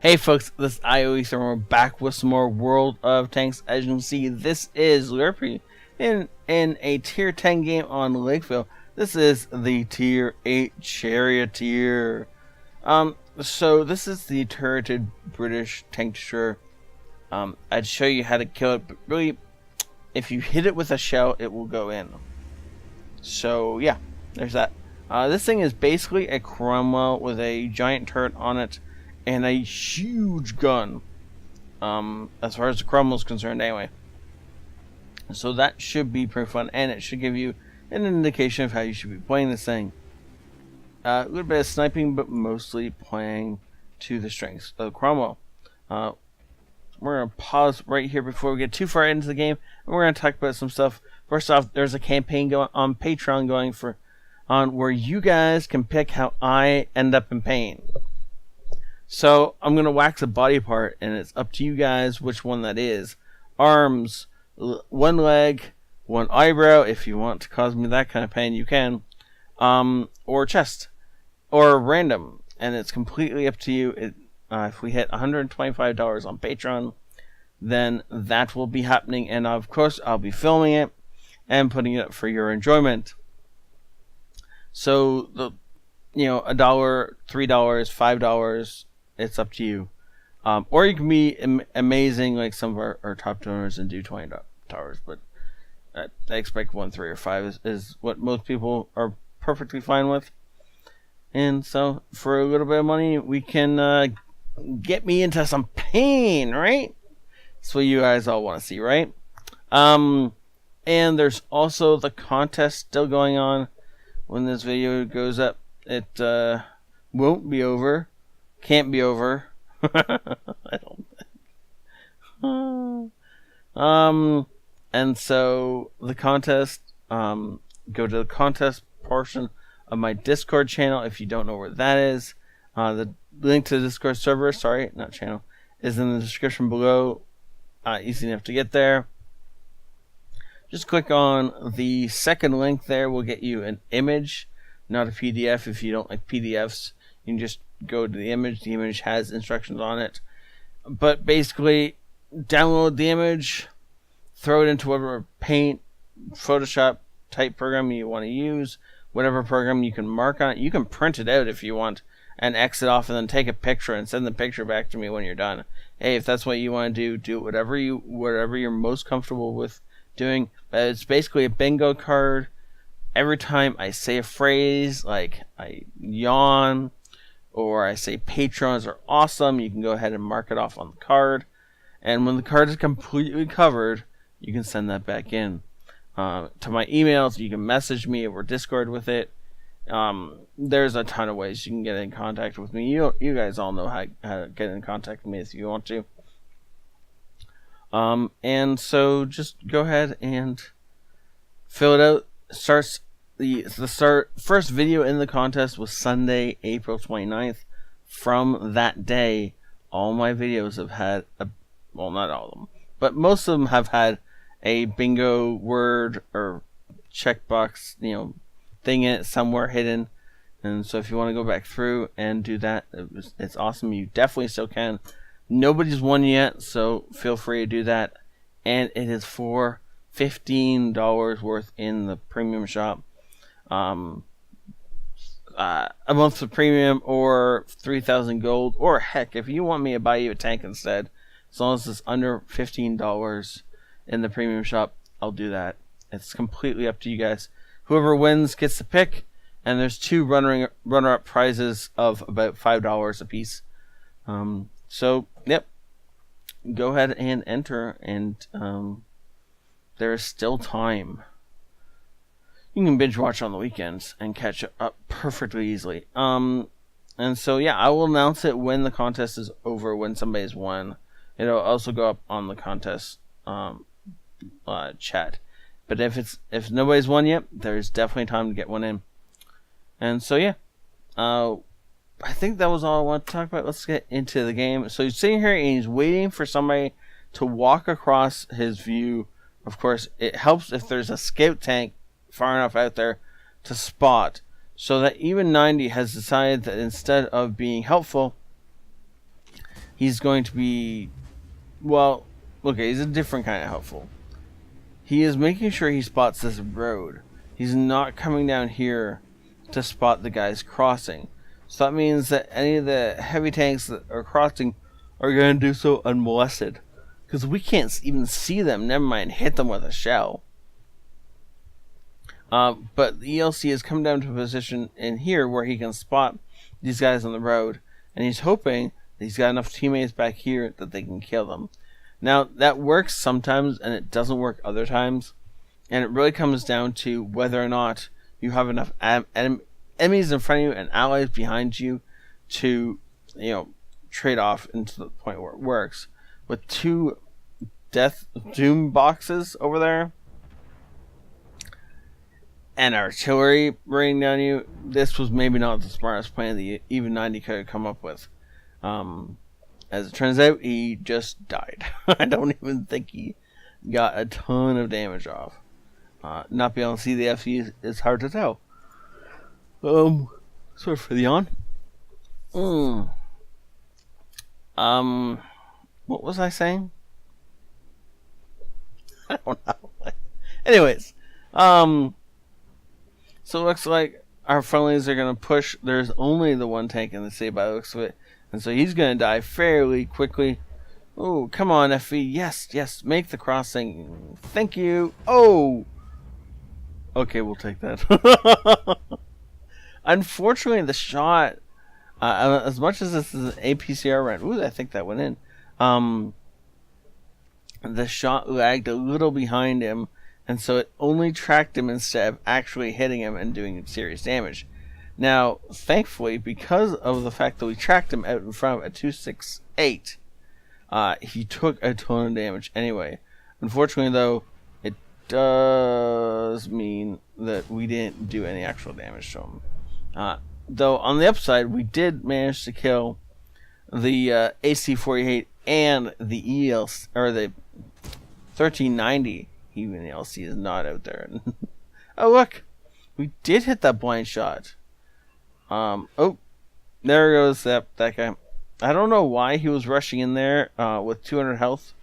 Hey folks, this is ioEther and we're back with some more World of Tanks. As you can see, this is Lurpy in a tier 10 game on Lakeville. This is the tier 8 Charioteer. So this is the turreted British tank destroyer. I'd show you how to kill it, but really, if you hit it with a shell, it will go in. So yeah, there's that. This thing is basically a Cromwell with a giant turret on it and a huge gun, as far as the Cromwell is concerned anyway. So that should be pretty fun, and it should give you an indication of how you should be playing this thing. A little bit of sniping, but mostly playing to the strengths of Cromwell. We're going to pause right here before we get too far into the game, and we're going to talk about some stuff. First off, there's a campaign going on Patreon going on where you guys can pick how I end up in pain. So I'm going to wax a body part, and it's up to you guys which one that is. Arms, one leg, one eyebrow. If you want to cause me that kind of pain, you can. Or chest. Or random. And it's completely up to you. If we hit $125 on Patreon, then that will be happening. And of course, I'll be filming it and putting it up for your enjoyment. So, $1, $3, $5... it's up to you. Or you can be amazing like some of our top donors and do $20. But I expect 1, 3, or 5 is what most people are perfectly fine with. And so for a little bit of money, we can get me into some pain, right? That's what you guys all want to see, right? And there's also the contest still going on. When this video goes up, it won't be over. Can't be over. I don't think. And so the contest, go to the contest portion of my Discord channel if you don't know where that is. The link to the Discord server, sorry, not channel, is in the description below. Easy enough to get there. Just click on the second link there. Will get you an image, not a PDF. If you don't like PDFs, you can just go to the image. The image has instructions on it. But basically, download the image, throw it into whatever Paint, Photoshop type program you want to use, whatever program you can mark on it. You can print it out if you want and X it off and then take a picture and send the picture back to me when you're done. Hey, if that's what you want to do whatever you're most comfortable with doing. But it's basically a bingo card. Every time I say a phrase, like I yawn, or I say patrons are awesome, you can go ahead and mark it off on the card. And when the card is completely covered, you can send that back in to my emails. You can message me over Discord with it. There's a ton of ways you can get in contact with me. You guys all know how to get in contact with me if you want to. And so just go ahead and fill it out. First video in the contest was Sunday, April 29th. From that day, all my videos have had well, not all of them, but most of them have had a bingo word or checkbox, thing in it somewhere hidden. And so if you want to go back through and do that, it's awesome. You definitely still can. Nobody's won yet, so feel free to do that. And it is for $15 worth in the premium shop. A month of premium or 3,000 gold, or heck, if you want me to buy you a tank instead, as long as it's under $15 in the premium shop, I'll do that. It's completely up to you guys. Whoever wins gets the pick, and there's 2 runner-up prizes of about $5 a piece. So, yep, go ahead and enter, and there is still time. You can binge watch on the weekends and catch up perfectly easily. And so, yeah, I will announce it when the contest is over, when somebody's won. It'll also go up on the contest chat. But if nobody's won yet, there's definitely time to get one in. And so, yeah. I think that was all I want to talk about. Let's get into the game. So he's sitting here and he's waiting for somebody to walk across his view. Of course, it helps if there's a scout tank far enough out there to spot. So that even 90 has decided that instead of being helpful, he's going to be, well, okay, he's a different kind of helpful. He is making sure he spots this road. He's not coming down here to spot the guys crossing. So that means that any of the heavy tanks that are crossing are going to do so unmolested. Because we can't even see them, never mind hit them with a shell. But the ELC has come down to a position in here where he can spot these guys on the road. And he's hoping that he's got enough teammates back here that they can kill them. Now, that works sometimes, and it doesn't work other times. And it really comes down to whether or not you have enough enemies in front of you and allies behind you to, trade off into the point where it works. With 2 death doom boxes over there and artillery raining down you, this was maybe not the smartest plan that even 90 could have come up with. As it turns out, he just died. I don't even think he got a ton of damage off. Not being able to see the FE is hard to tell. Sorry for the yawn. What was I saying? I don't know. Anyways, so it looks like our friendlies are going to push. There's only the 1 tank in the city by the looks of it. And so he's going to die fairly quickly. Oh, come on, FE. Yes, make the crossing. Thank you. Oh! Okay, we'll take that. Unfortunately, the shot, as much as this is an APCR round, ooh, I think that went in. The shot lagged a little behind him, and so it only tracked him instead of actually hitting him and doing serious damage. Now, thankfully, because of the fact that we tracked him out in front of a 268, he took a ton of damage anyway. Unfortunately, though, it does mean that we didn't do any actual damage to him. Though, on the upside, we did manage to kill the AC-48 and the ELC, or the 1390. Even the LC is not out there. Oh, look! We did hit that blind shot. Oh, there goes that guy. I don't know why he was rushing in there with 200 health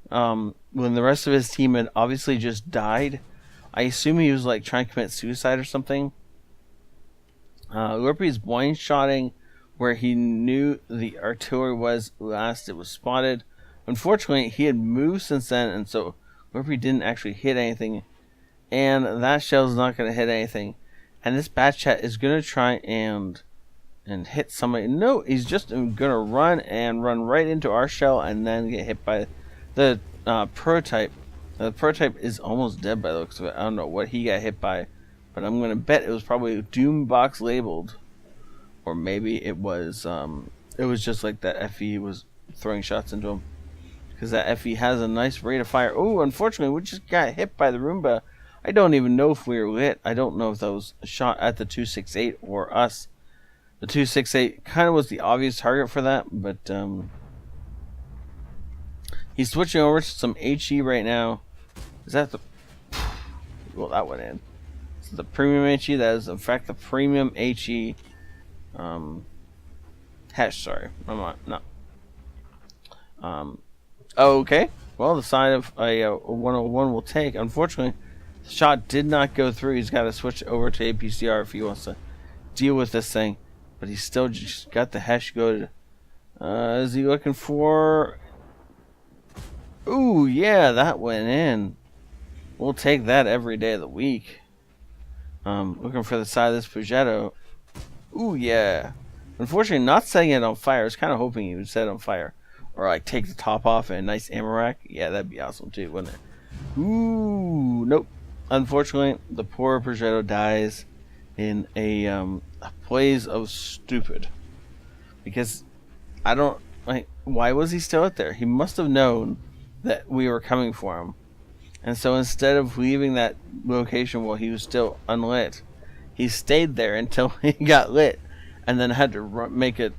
when the rest of his team had obviously just died. I assume he was like trying to commit suicide or something. Lurpy's blind shotting where he knew the artillery was last it was spotted. Unfortunately, he had moved since then, and so Lurpy didn't actually hit anything. And that shell's not going to hit anything. And this bat chat is going to try and hit somebody. No, he's just going to run right into our shell and then get hit by the prototype. The prototype is almost dead by the looks of it. I don't know what he got hit by, but I'm going to bet it was probably Doom Box labeled. Or maybe it was just like that FE was throwing shots into him. Because that FE has a nice rate of fire. Oh, unfortunately, we just got hit by the Roomba. I don't even know if we were lit. I don't know if that was a shot at the 268 or us. The 268 kind of was the obvious target for that, but he's switching over to some HE right now. Is that the... Well, that went in. So the premium HE, that is in fact the premium HE. Hash, sorry. I'm not. Okay. Well, the side of a 101 will take. Unfortunately, the shot did not go through. He's got to switch over to APCR if he wants to deal with this thing. But he's still just got the hash goaded. Is he looking for... Ooh, yeah, that went in. We'll take that every day of the week. Looking for the side of this Progetto. Ooh, yeah. Unfortunately, not setting it on fire. I was kind of hoping he would set it on fire. Or, like, take the top off and a nice ammo rack. Yeah, that'd be awesome, too, wouldn't it? Ooh, nope. Unfortunately, the poor Progetto dies in a blaze of stupid. Because, I don't... Like, why was he still out there? He must have known that we were coming for him. And so instead of leaving that location while he was still unlit, he stayed there until he got lit. And then had to make a,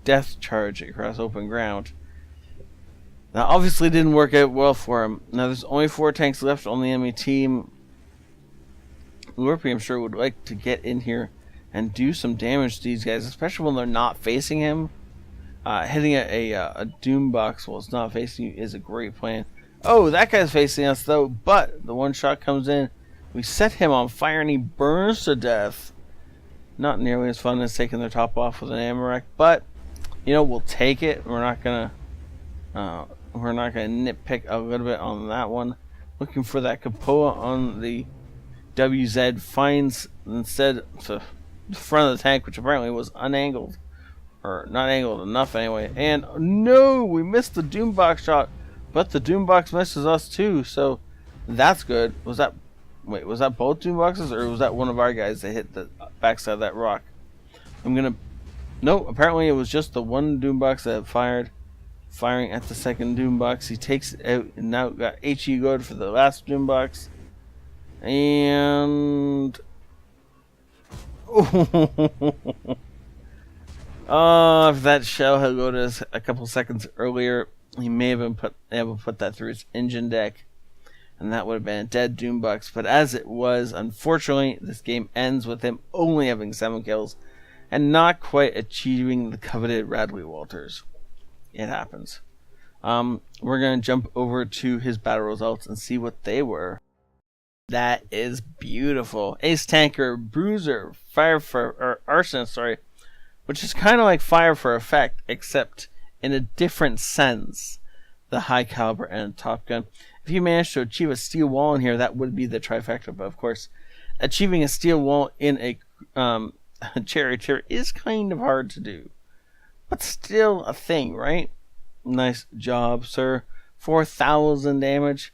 death charge across open ground. That obviously didn't work out well for him. Now there's only 4 tanks left on the enemy team. Lurpy, I'm sure, would like to get in here and do some damage to these guys, especially when they're not facing him. hitting a doom box while it's not facing you is a great plan. Oh, that guy's facing us though, but the one shot comes in. We set him on fire and he burns to death. Not nearly as fun as taking their top off with an ammo, but you know, we'll take it. We're not gonna nitpick a little bit on that one. Looking for that Capoa on the WZ, finds instead the front of the tank, which apparently was unangled. Or not angled enough anyway. And no, we missed the Doombox shot, but the Doombox misses us too, so that's good. Was that both Doomboxes, or was that one of our guys that hit the backside of that rock? No, apparently it was just the one Doombox that firing at the second Doombox. He takes it out and now got HE good for the last Doombox. And oh, if that shell had loaded us a couple seconds earlier, he may have been able to put that through its engine deck, and that would have been a dead Doombox. But as it was, unfortunately, this game ends with him only having 7 kills and not quite achieving the coveted Radley Walters. It happens. We're going to jump over to his battle results and see what they were. That is beautiful. Ace Tanker, Bruiser, Arsonist, which is kind of like Fire for Effect, except in a different sense. The high caliber and Top Gun. If you manage to achieve a steel wall in here, that would be the trifecta. But of course, achieving a steel wall in a Charioteer is kind of hard to do, but still a thing, right? Nice job, sir. 4,000 damage,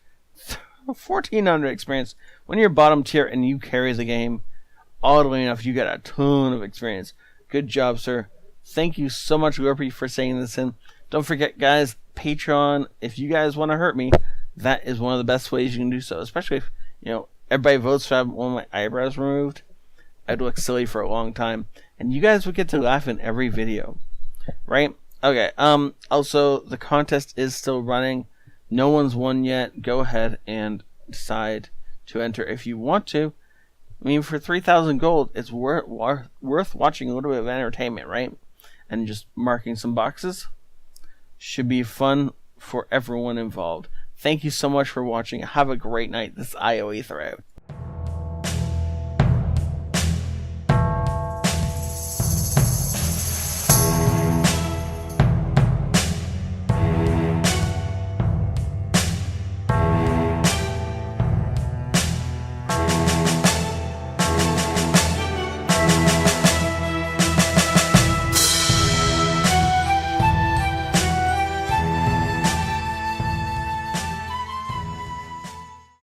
1,400 experience. When you're bottom tier and you carry the game, oddly enough, you get a ton of experience. Good job, sir. Thank you so much, Lurpy, for saying this in. Don't forget, guys, Patreon. If you guys want to hurt me, that is one of the best ways you can do so. Especially if, you know, everybody votes to have one of my eyebrows removed. I'd look silly for a long time, and you guys would get to laugh in every video, right? Okay. Also, the contest is still running. No one's won yet. Go ahead and decide to enter if you want to. I mean, for 3,000 gold, it's worth watching a little bit of entertainment, right? And just marking some boxes. Should be fun for everyone involved. Thank you so much for watching. Have a great night. This is ioEther out.